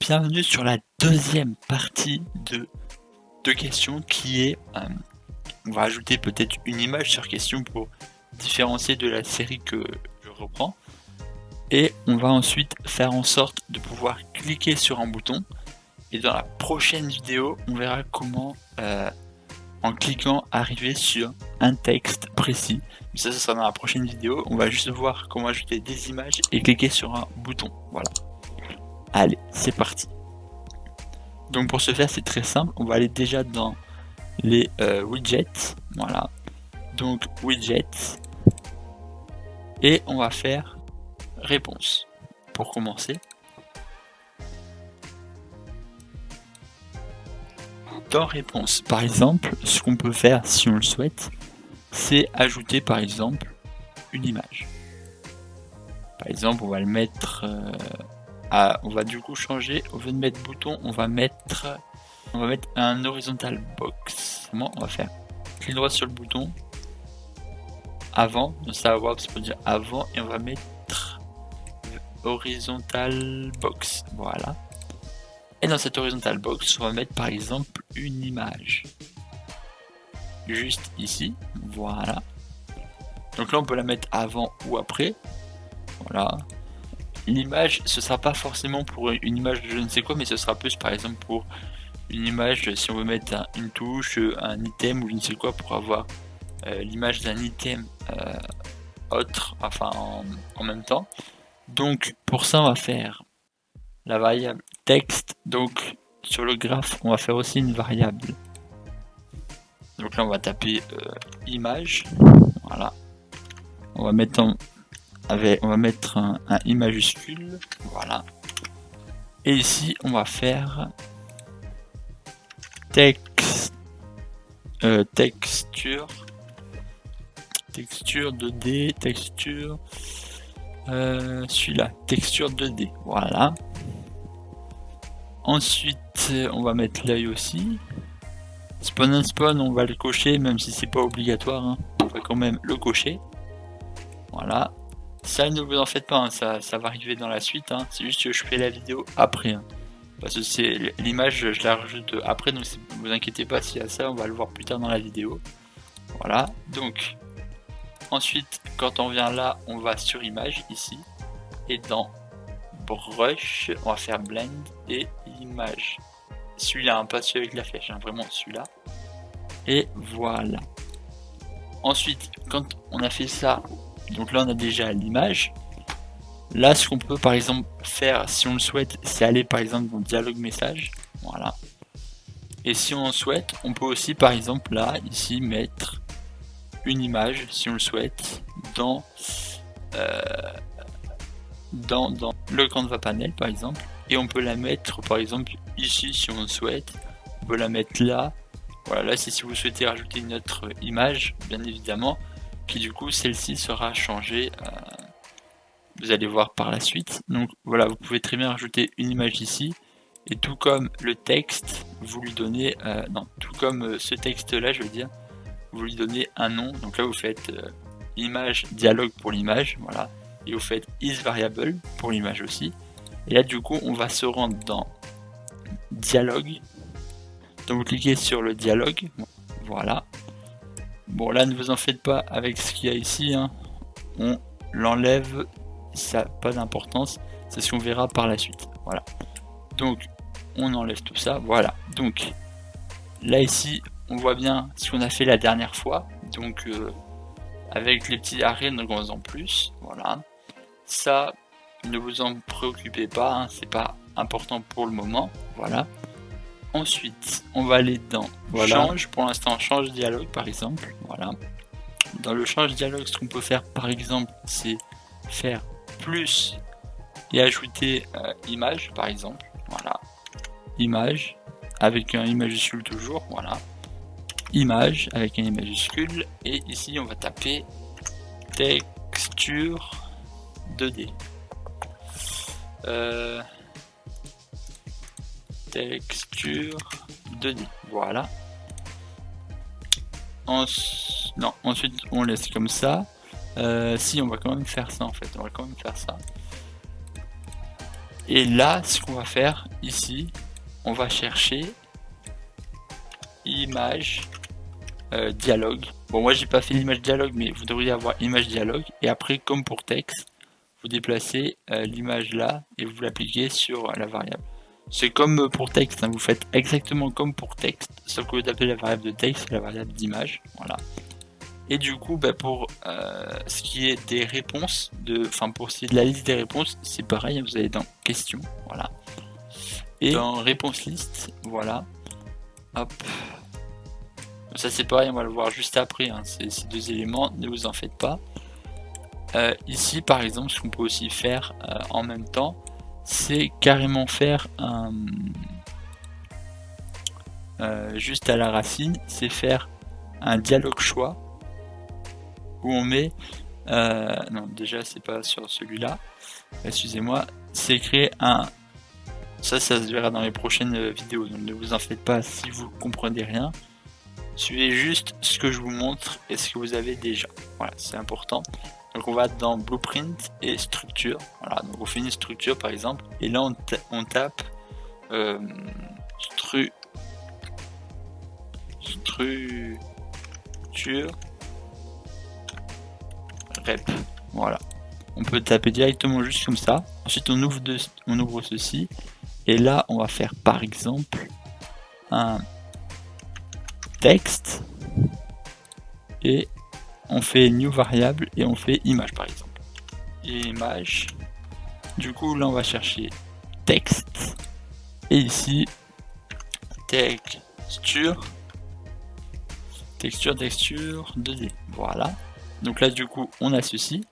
Bienvenue sur la deuxième partie de deux questions qui est, on va ajouter peut-être une image sur question pour différencier de la série que je reprends. Et on va ensuite faire en sorte de pouvoir cliquer sur un bouton. Et dans la prochaine vidéo, on verra comment, en cliquant, arriver sur un texte précis. Mais ça, ce sera dans la prochaine vidéo. On va juste voir comment ajouter des images et cliquer sur un bouton. Voilà. Allez, c'est parti. Donc pour ce faire, c'est très simple. On va aller déjà dans les widgets. Voilà. Donc widgets. Et on va faire réponse. Pour commencer. Dans réponse, par exemple, ce qu'on peut faire si on le souhaite, c'est ajouter par exemple une image. Par exemple, on va le mettre on va du coup changer, au lieu de mettre bouton, on va mettre un horizontal box. Comment on va faire? Clic droit sur le bouton, avant, donc ça va ça peut dire avant, et on va mettre horizontal box. Voilà. Et dans cette horizontal box, on va mettre par exemple une image. Juste ici, voilà. Donc là, on peut la mettre avant ou après. Voilà. L'image, ce sera pas forcément pour une image de je ne sais quoi, mais ce sera plus par exemple pour une image, si on veut mettre une touche, un item ou je ne sais quoi, pour avoir l'image d'un item autre, enfin en même temps. Donc pour ça, on va faire la variable texte. Donc sur le graphe, on va faire aussi une variable. Donc là, on va taper image. Voilà. On va mettre un I majuscule. Voilà. Et ici, on va faire texture 2D, texture celui-là, texture 2D. Voilà. Ensuite, on va mettre l'œil aussi. Spawn and spawn, on va le cocher, même si c'est pas obligatoire. Hein. On va quand même le cocher. Voilà. Ça, ne vous en faites pas, hein. Ça va arriver dans la suite. Hein. C'est juste que je fais la vidéo après. Hein. Parce que c'est l'image, je la rajoute après, donc ne vous inquiétez pas s'il y a ça, on va le voir plus tard dans la vidéo. Voilà. Donc, ensuite, quand on vient là, on va sur image ici. Et dans brush, on va faire blend et image. Celui-là, hein, pas celui avec la flèche, hein, vraiment celui-là. Et voilà. Ensuite, quand on a fait ça, donc là on a déjà l'image. Là, ce qu'on peut par exemple faire, si on le souhaite, c'est aller par exemple dans dialogue message. Voilà. Et si on souhaite, on peut aussi par exemple là, ici, mettre une image, si on le souhaite, dans le Canva panel par exemple. Et on peut la mettre par exemple ici, si on le souhaite. On peut la mettre là. Voilà, là c'est si vous souhaitez rajouter une autre image, bien évidemment. Puis du coup, celle-ci sera changée. Vous allez voir par la suite. Donc voilà, vous pouvez très bien rajouter une image ici. Et tout comme le texte, vous lui donnez... tout comme ce texte-là, je veux dire, vous lui donnez un nom. Donc là, vous faites image dialogue pour l'image. Voilà. Et vous faites isVariable pour l'image aussi. Et là, du coup, on va se rendre dans dialogue. Donc vous cliquez sur le dialogue. Voilà. Bon, là, ne vous en faites pas avec ce qu'il y a ici. Hein. On l'enlève. Ça n'a pas d'importance, c'est ce qu'on verra par la suite. Voilà. Donc, on enlève tout ça. Voilà. Donc, là ici, on voit bien ce qu'on a fait la dernière fois. Donc, avec les petits arrêts, ne en plus. Voilà. Ça, ne vous en préoccupez pas. Hein, c'est pas important pour le moment. Voilà. Ensuite, on va aller dans change. Pour l'instant, change dialogue par exemple. Voilà. Dans le change dialogue, ce qu'on peut faire par exemple, c'est faire plus et ajouter image par exemple. Voilà. Image avec un I majuscule toujours. Voilà. Image avec un I majuscule. Et ici, on va taper texture 2D. Texture 2D. Voilà. Ensuite, on laisse comme ça. Si, on va quand même faire ça en fait. On va quand même faire ça. Et là, ce qu'on va faire ici, on va chercher image dialogue. Bon, moi j'ai pas fait l'image dialogue, mais vous devriez avoir image dialogue. Et après, comme pour texte, vous déplacez l'image là et vous l'appliquez sur la variable. C'est comme pour texte, hein, vous faites exactement comme pour texte, sauf que vous appelez la variable de texte, la variable d'image. Voilà. Et du coup, bah, pour ce qui est des réponses, pour ce qui est de la liste des réponses, c'est pareil, vous allez dans questions, voilà. Et dans réponse liste, voilà. Hop. Ça c'est pareil, on va le voir juste après, hein, ces deux éléments, ne vous en faites pas. Ici par exemple, ce qu'on peut aussi faire en même temps, c'est carrément faire un... juste à la racine, c'est faire un dialogue choix, où on met... non, déjà c'est pas sur celui-là, excusez-moi, c'est créer un... Ça se verra dans les prochaines vidéos, donc ne vous en faites pas si vous comprenez rien. Suivez juste ce que je vous montre et ce que vous avez déjà. Voilà, c'est important. Donc on va dans Blueprint et Structure. Voilà, donc on fait une structure par exemple. Et là on tape structure rep. Voilà. On peut taper directement juste comme ça. Ensuite on ouvre ceci. Et là on va faire par exemple un texte et on fait new variable et on fait image par exemple. Image. Du coup là on va chercher texte et ici texture 2D. Voilà. Donc là du coup on a ceci.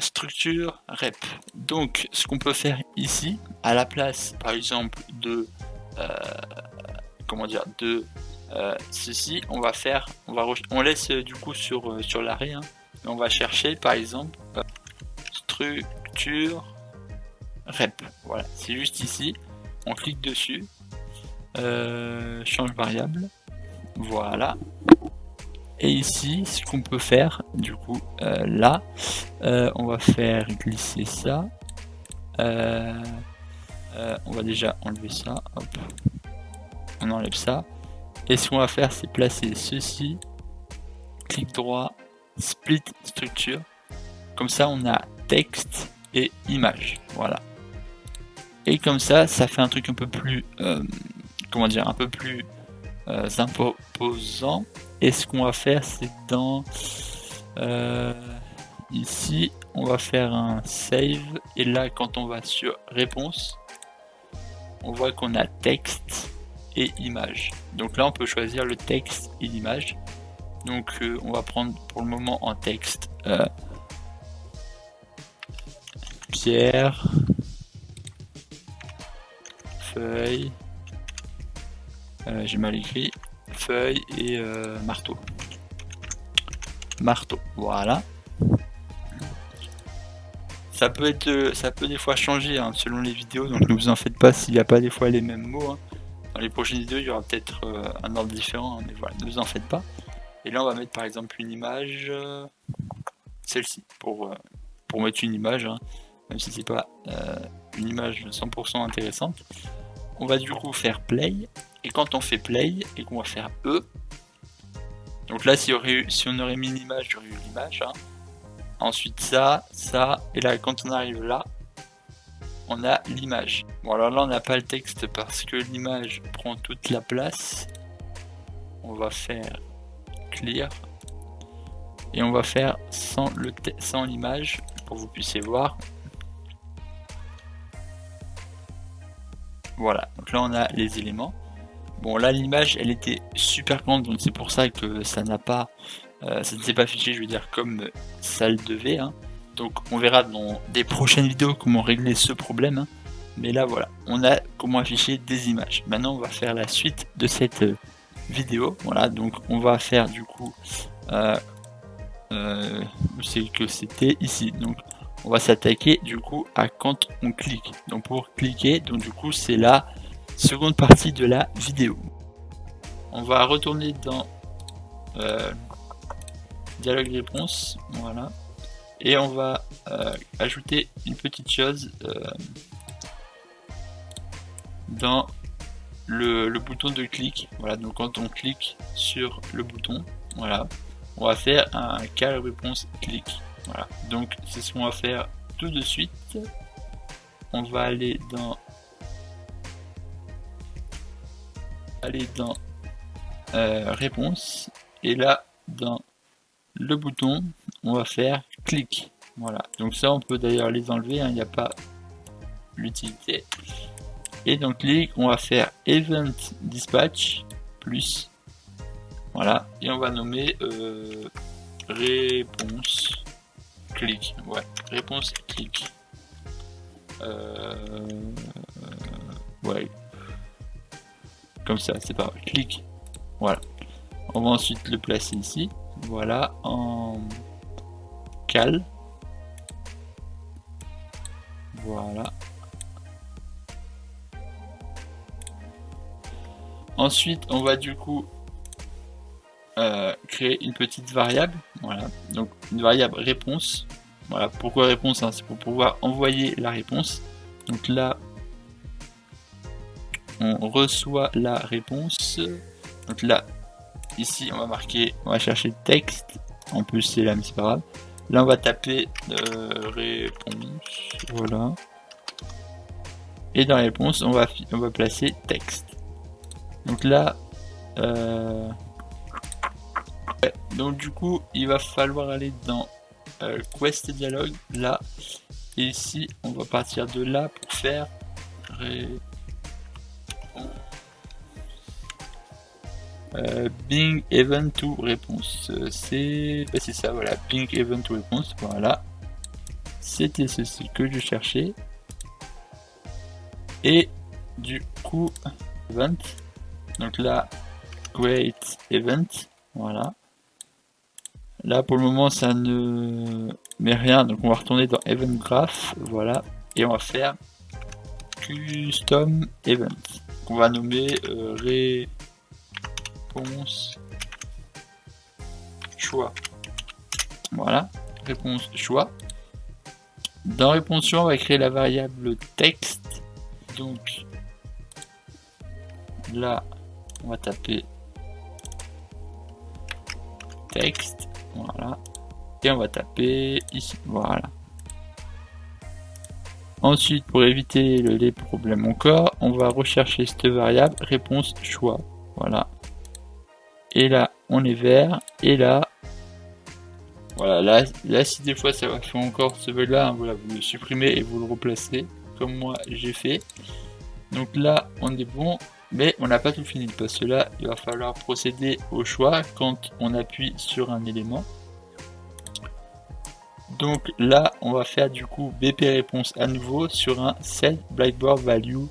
Structure rep. Donc ce qu'on peut faire ici, à la place par exemple de ceci, on va faire, on laisse du coup sur l'arrêt, hein, et on va chercher par exemple structure rep. Voilà, c'est juste ici, on clique dessus, change variable, voilà. Et ici, ce qu'on peut faire, du coup, là, on va faire glisser ça. On va déjà enlever ça. Hop. On enlève ça. Et ce qu'on va faire, c'est placer ceci. Clic droit, split structure. Comme ça, on a texte et image. Voilà. Et comme ça, ça fait un truc un peu plus, comment dire, un peu plus imposant. Et ce qu'on va faire, c'est dans ici, on va faire un save. Et là, quand on va sur réponse, on voit qu'on a texte et image. Donc là, on peut choisir le texte et l'image. Donc on va prendre pour le moment en texte pierre, feuille, j'ai mal écrit, feuille et marteau. Marteau, voilà. Ça peut des fois changer hein, selon les vidéos, donc ne vous en faites pas s'il n'y a pas des fois les mêmes mots. Hein. Dans les prochaines vidéos, il y aura peut-être un ordre différent, hein, mais voilà, ne vous en faites pas. Et là, on va mettre par exemple une image, celle-ci, pour mettre une image, hein, même si c'est pas une image 100% intéressante. On va du coup faire play, et quand on fait play et qu'on va faire E, donc là, si on aurait mis une image, j'aurais eu l'image. Hein. Ensuite ça, et là quand on arrive là, on a l'image. Bon alors là on n'a pas le texte parce que l'image prend toute la place. On va faire clear et on va faire sans l'image pour que vous puissiez voir. Voilà, donc là on a les éléments. Bon là l'image elle était super grande donc c'est pour ça que ça n'a pas ça ne s'est pas affiché, je veux dire, comme ça le devait. Hein. Donc on verra dans des prochaines vidéos comment régler ce problème. Hein. Mais là voilà, on a comment afficher des images. Maintenant on va faire la suite de cette vidéo. Voilà, donc on va faire du coup, c'est que c'était ici. Donc on va s'attaquer du coup à quand on clique. Donc pour cliquer, donc du coup c'est la seconde partie de la vidéo. On va retourner dans dialogue réponse, voilà. Et on va ajouter une petite chose dans le bouton de clic. Voilà, donc quand on clique sur le bouton, voilà, on va faire un call réponse clic. Voilà, donc c'est ce qu'on va faire tout de suite. On va aller dans réponse, et là dans le bouton on va faire clic. Voilà, donc ça on peut d'ailleurs les enlever, il n'y a pas l'utilité. Et donc clic, on va faire event dispatch plus, voilà, et on va nommer réponse clic. Ouais, réponse clic. Ouais, comme ça, c'est pas clic. Voilà, on va ensuite le placer ici. Voilà, en cal. Voilà. Ensuite, on va du coup créer une petite variable. Voilà, donc une variable réponse. Voilà, pourquoi réponse, hein, c'est pour pouvoir envoyer la réponse. Donc là, on reçoit la réponse. Donc là, ici, on va marquer, on va chercher texte. En plus, c'est là, mais c'est pas grave. Là, on va taper réponse. Voilà. Et dans la réponse, on va placer texte. Donc là, ouais, donc du coup, il va falloir aller dans Quest Dialogue, là. Et ici, on va partir de là pour faire Bing Event to réponse. C'est ça, voilà, Bing Event to réponse, voilà. C'était ceci que je cherchais. Et du coup, event. Donc là, create event, voilà. Là pour le moment ça ne met rien, donc on va retourner dans event graph, voilà, et on va faire custom event. On va nommer réponse choix. Voilà, réponse choix. Dans réponse choix, on va créer la variable texte. Donc là, on va taper texte, voilà, et on va taper ici, voilà. Ensuite, pour éviter les problèmes encore, on va rechercher cette variable réponse choix, voilà. Et là, on est vert, et là, voilà, là si des fois ça va faire encore ce bug là, hein, voilà, vous le supprimez et vous le replacez, comme moi j'ai fait. Donc là, on est bon. Mais on n'a pas tout fini, parce que là, il va falloir procéder au choix quand on appuie sur un élément. Donc là, on va faire du coup BP réponse à nouveau sur un set Blackboard value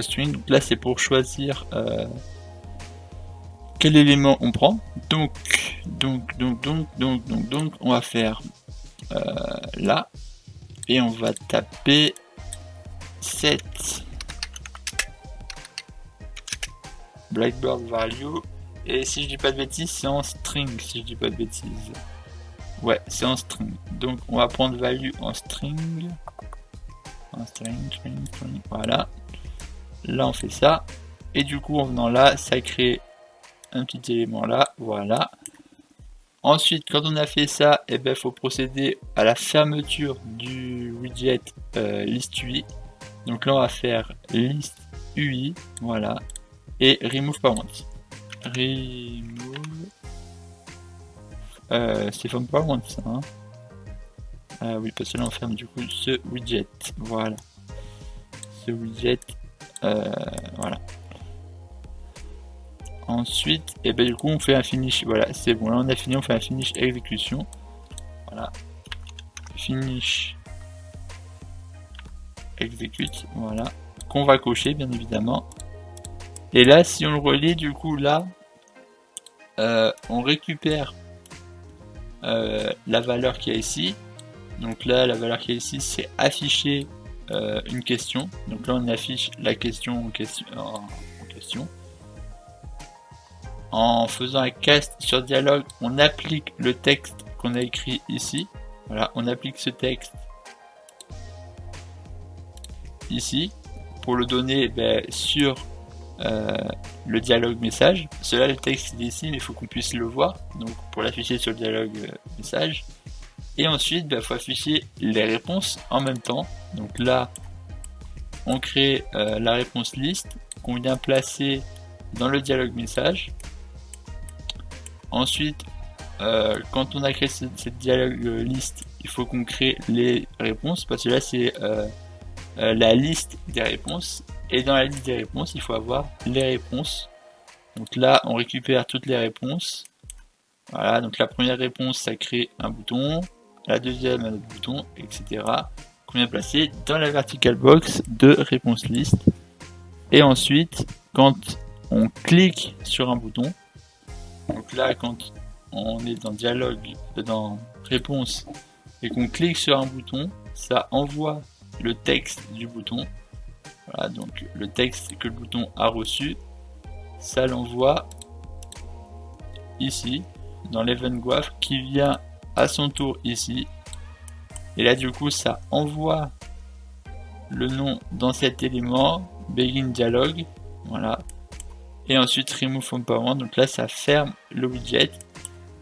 string. Donc là, c'est pour choisir quel élément on prend. Donc, on va faire là, et on va taper set Blackboard value, et si je dis pas de bêtises, c'est en string, si je dis pas de bêtises. Ouais, c'est en string. Donc on va prendre value en string. String, voilà. Là on fait ça. Et du coup en venant là, ça crée un petit élément là, voilà. Ensuite, quand on a fait ça, il faut procéder à la fermeture du widget list UI. Donc là on va faire list UI, voilà. Et remove parent. Remove. C'est from parent, ça. Hein. Ah oui, parce que là on ferme du coup ce widget. Voilà. Ce widget. Voilà. Ensuite, et ben du coup on fait un finish. Voilà, c'est bon. Là on a fini, on fait un finish exécution. Voilà. Finish execute. Voilà. Qu'on va cocher bien évidemment. Et là, si on le relie, du coup, là, on récupère la valeur qu'il y a ici. Donc là, la valeur qu'il y a ici, c'est afficher une question. Donc là, on affiche la question en question. En faisant un cast sur dialogue, on applique le texte qu'on a écrit ici. Voilà, on applique ce texte ici pour le donner sur le dialogue message. Cela, le texte il est ici, mais il faut qu'on puisse le voir. Donc pour l'afficher sur le dialogue message. Et ensuite, il faut afficher les réponses en même temps. Donc là, on crée la réponse liste qu'on vient placer dans le dialogue message. Ensuite, quand on a créé cette dialogue liste, il faut qu'on crée les réponses parce que là c'est la liste des réponses. Et dans la liste des réponses, il faut avoir les réponses. Donc là, on récupère toutes les réponses. Voilà, donc la première réponse, ça crée un bouton. La deuxième, un autre bouton, etc. Qu'on vient placer dans la vertical box de réponse liste. Et ensuite, quand on clique sur un bouton, donc là, quand on est dans dialogue, dans réponse, et qu'on clique sur un bouton, ça envoie le texte du bouton. Voilà, donc le texte que le bouton a reçu, ça l'envoie ici, dans l'event graph, qui vient à son tour ici. Et là, du coup, ça envoie le nom dans cet élément, begin dialogue, voilà. Et ensuite, remove from parent, donc là, ça ferme le widget.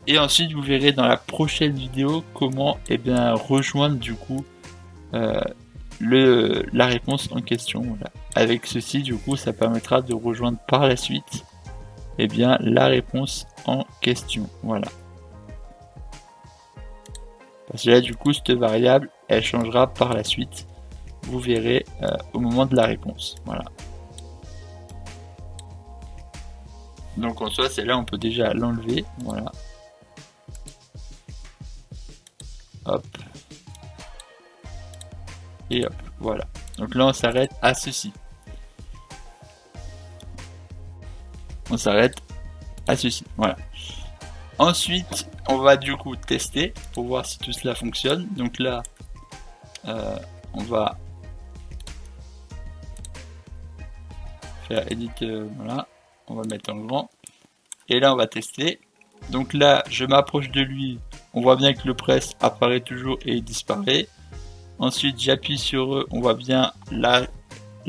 Et ensuite, vous verrez dans la prochaine vidéo comment rejoindre du coup la réponse en question. Voilà. Avec ceci, du coup, ça permettra de rejoindre par la suite la réponse en question. Voilà. Parce que là, du coup, cette variable, elle changera par la suite. Vous verrez au moment de la réponse. Voilà. Donc en soi, celle-là, on peut déjà l'enlever. Voilà. Hop. Et hop. Voilà. Donc là, on s'arrête à ceci. On s'arrête à ceci. Voilà. Ensuite, on va du coup tester pour voir si tout cela fonctionne. Donc là, on va faire edit, voilà, on va mettre en grand. Et là, on va tester. Donc là, je m'approche de lui. On voit bien que le press apparaît toujours et il disparaît. Ensuite, j'appuie sur eux. On voit bien là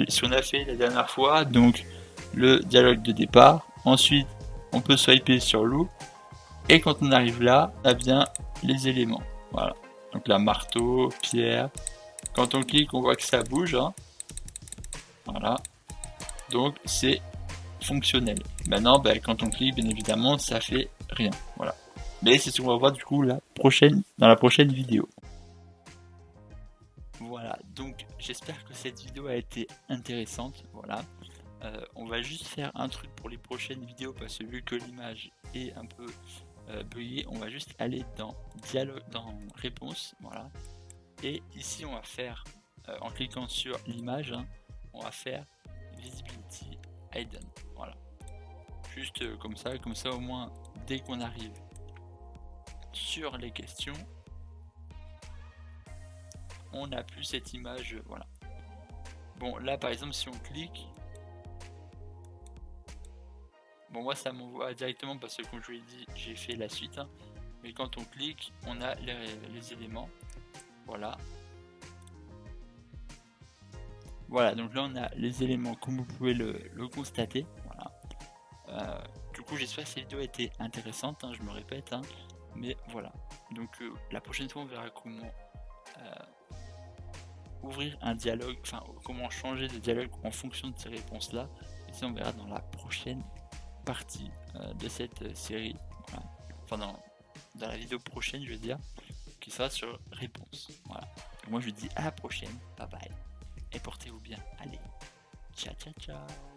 ce qu'on a fait la dernière fois. Donc, le dialogue de départ. Ensuite, on peut swiper sur loup. Et quand on arrive là, on a bien les éléments. Voilà. Donc là, marteau, pierre. Quand on clique, on voit que ça bouge. Hein. Voilà. Donc, c'est fonctionnel. Maintenant, quand on clique, bien évidemment, ça fait rien. Voilà. Mais c'est ce qu'on va voir du coup dans la prochaine vidéo. Voilà. Donc, j'espère que cette vidéo a été intéressante. Voilà. On va juste faire un truc pour les prochaines vidéos parce que vu que l'image est un peu buggée, on va juste aller dans dialogue, dans réponse, voilà. Et ici, on va faire en cliquant sur l'image, hein, on va faire visibility hidden, voilà. Juste comme ça au moins dès qu'on arrive sur les questions, on n'a plus cette image, voilà. Bon, là par exemple, si on clique. Bon, moi ça m'envoie directement parce que comme je vous l'ai dit, j'ai fait la suite. Hein. Mais quand on clique, on a les éléments. Voilà. Voilà, donc là on a les éléments comme vous pouvez le constater. Voilà. Du coup, j'espère que cette vidéo a été intéressante, hein, je me répète. Hein, mais voilà. Donc la prochaine fois, on verra comment ouvrir un dialogue, enfin comment changer de dialogue en fonction de ces réponses-là. Et ça, on verra dans la prochaine partie de cette série, voilà. Enfin dans la vidéo prochaine je veux dire, qui sera sur réponse, voilà. Donc moi je vous dis à la prochaine, bye bye, et portez-vous bien, allez, ciao ciao ciao.